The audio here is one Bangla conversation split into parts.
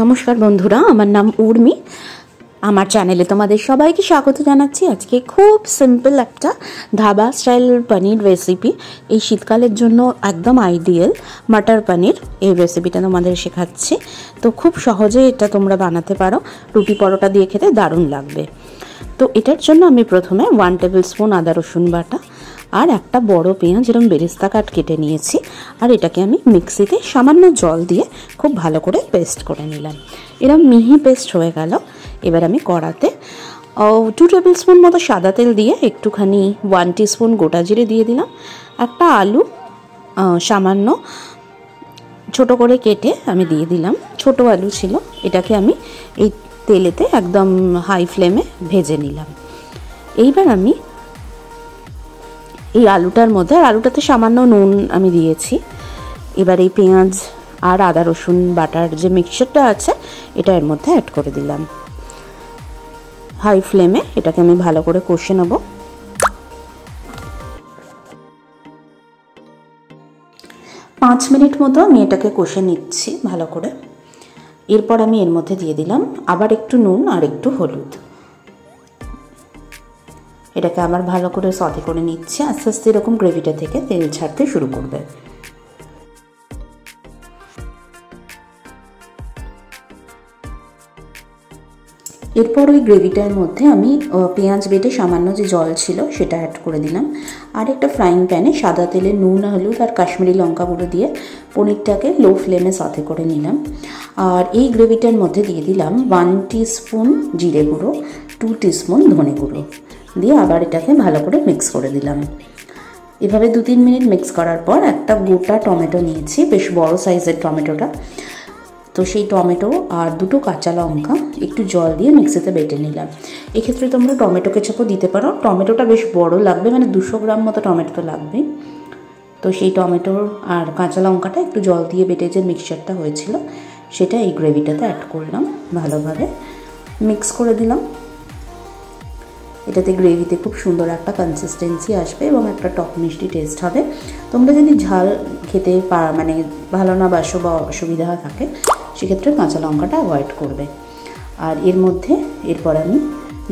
নমস্কার বন্ধুরা, আমার নাম উর্মি। আমার চ্যানেলে তোমাদের সবাইকে স্বাগত জানাচ্ছি। আজকে খুব সিম্পল একটা ধাবা স্টাইল পনির রেসিপি, এই শীতকালের জন্য একদম আইডিয়াল মটর পনির। এই রেসিপিটা তোমাদের শেখাচ্ছি। তো খুব সহজে এটা তোমরা বানাতে পারো, রুটি পরোটা দিয়ে খেতে দারুণ লাগবে। তো এটার জন্য আমি প্রথমে 1 টেবিল স্পুন আদা রসুন বাটা আর একটা বড় পেঁয়াজ এরকম বেরেস্তা কাট কেটে নিয়েছি। আর এটাকে আমি মিক্সিতে সামান্য জল দিয়ে খুব ভালো করে পেস্ট করে নিলাম। এরকম মিহি পেস্ট হয়ে গেল। এবার আমি কড়াতে 2 টেবিল স্পুন মতো সাদা তেল দিয়ে একটুখানি 1 টিস্পুন গোটা জিরে দিয়ে দিলাম। একটা আলু সামান্য ছোট করে কেটে আমি দিয়ে দিলাম, ছোট আলু ছিল। এটাকে আমি এই তেলেতে একদম হাই ফ্লেমে ভেজে নিলাম। এইবার আমি এই আলুটার মধ্যে, আর আলুটাতে সামান্য নুন আমি দিয়েছি। এবার এই পেঁয়াজ আর আদা রসুন বাটার যে মিক্সচারটা আছে এটা এর মধ্যে অ্যাড করে দিলাম। হাই ফ্লেমে এটাকে আমি ভালো করে কষে নেব। পাঁচ মিনিট মতো আমি এটাকে কষে নিচ্ছি ভালো করে। এরপর আমি এর মধ্যে দিয়ে দিলাম আবার একটু নুন আর একটু হলুদ। এটাকে আবার ভালো করে সতে করে নিচ্ছি। আস্তে আস্তে এরকম গ্রেভিটা থেকে তেল ছাড়তে শুরু করবে। এরপর ওই গ্রেভিটার মধ্যে আমি পেঁয়াজ বেটে সামান্য যে জল ছিল সেটা অ্যাড করে দিলাম। আর একটা ফ্রাইং প্যানে সাদা তেলে নুন হলুদ আর কাশ্মীরি লঙ্কা গুঁড়ো দিয়ে পনিরটাকে লো ফ্লেমে সতে করে নিলাম। আর এই গ্রেভিটার মধ্যে দিয়ে দিলাম 1 টিস্পুন জিরে গুঁড়ো, 2 টিস্পুন ধনে গুঁড়ো দিয়ে আবার এটাকে ভালো করে মিক্স করে দিলাম। এভাবে 2-3 মিনিট মিক্স করার পর একটা গোটা টমেটো নিয়েছি, বেশ বড় সাইজের টমেটোটা। তো সেই টমেটো আর 2টো কাঁচা লঙ্কা একটু জল দিয়ে মিক্সিতে বেটে নিলাম। এক্ষেত্রে তোমরা টমেটো কেচাপও দিতে পারো। টমেটোটা বেশ বড় লাগবে, মানে 200 গ্রাম মতো টমেটো তো লাগবে। তো সেই টমেটো আর কাঁচা লঙ্কাটা একটু জল দিয়ে বেটে যে মিক্সচারটা হয়েছিল সেটা এই গ্রেভিটাতে অ্যাড করলাম, ভালোভাবে মিক্স করে দিলাম। এটাতে গ্রেভিতে খুব সুন্দর একটা কনসিস্টেন্সি আসবে এবং একটা টক মিষ্টি টেস্ট হবে। তোমরা যদি ঝাল খেতে মানে ভালো না বাসো বা অসুবিধা থাকে সেক্ষেত্রে কাঁচা লঙ্কাটা অ্যাভয়েড করবে। আর এর মধ্যে এরপর আমি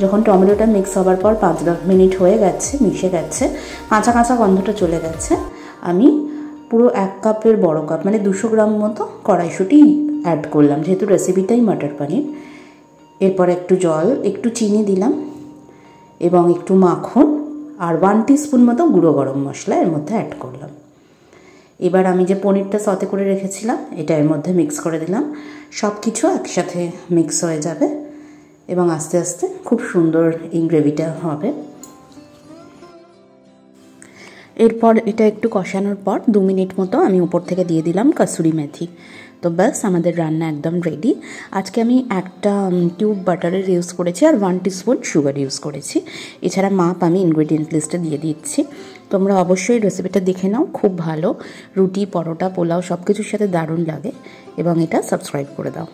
যখন টমেটোটা মিক্স হবার পর 5-10 মিনিট হয়ে গেছে, মিশে গেছে, কাঁচা কাঁচা গন্ধটা চলে গেছে, আমি পুরো 1 কাপের বড় কাপ মানে 200 গ্রাম মতো কড়াইশুঁটি অ্যাড করলাম, যেহেতু রেসিপিটাই মটর পনির। এরপর একটু জল, একটু চিনি দিলাম এবং একটু মাখন আর 1 টিস্পুন মতো গুঁড়ো গরম মশলা এর মধ্যে অ্যাড করলাম। এবার আমি যে পনিরটা সতে করে রেখেছিলাম এটা এর মধ্যে মিক্স করে দিলাম। সব কিছু একসাথে মিক্স হয়ে যাবে এবং আস্তে আস্তে খুব সুন্দর এই গ্রেভিটা হবে। এরপর এটা একটু কষানোর পর 2 মিনিট মতো আমি উপর থেকে দিয়ে দিলাম কসুরি মেথি। তো ব্যাস, আমাদের রান্না একদম রেডি। আজকে আমি একটা টিউব বাটারের ইউজ করেছি আর 1 টিস্পুন সুগার ইউজ করেছি। এছাড়া মাপ আমি ইনগ্রেডিয়েন্ট লিস্টে দিয়ে দিচ্ছি। তোমরা অবশ্যই রেসিপিটা দেখে নাও, খুব ভালো। রুটি পরোটা পোলাও সব কিছুর সাথে দারুণ লাগে। এবং এটা সাবস্ক্রাইব করে দাও।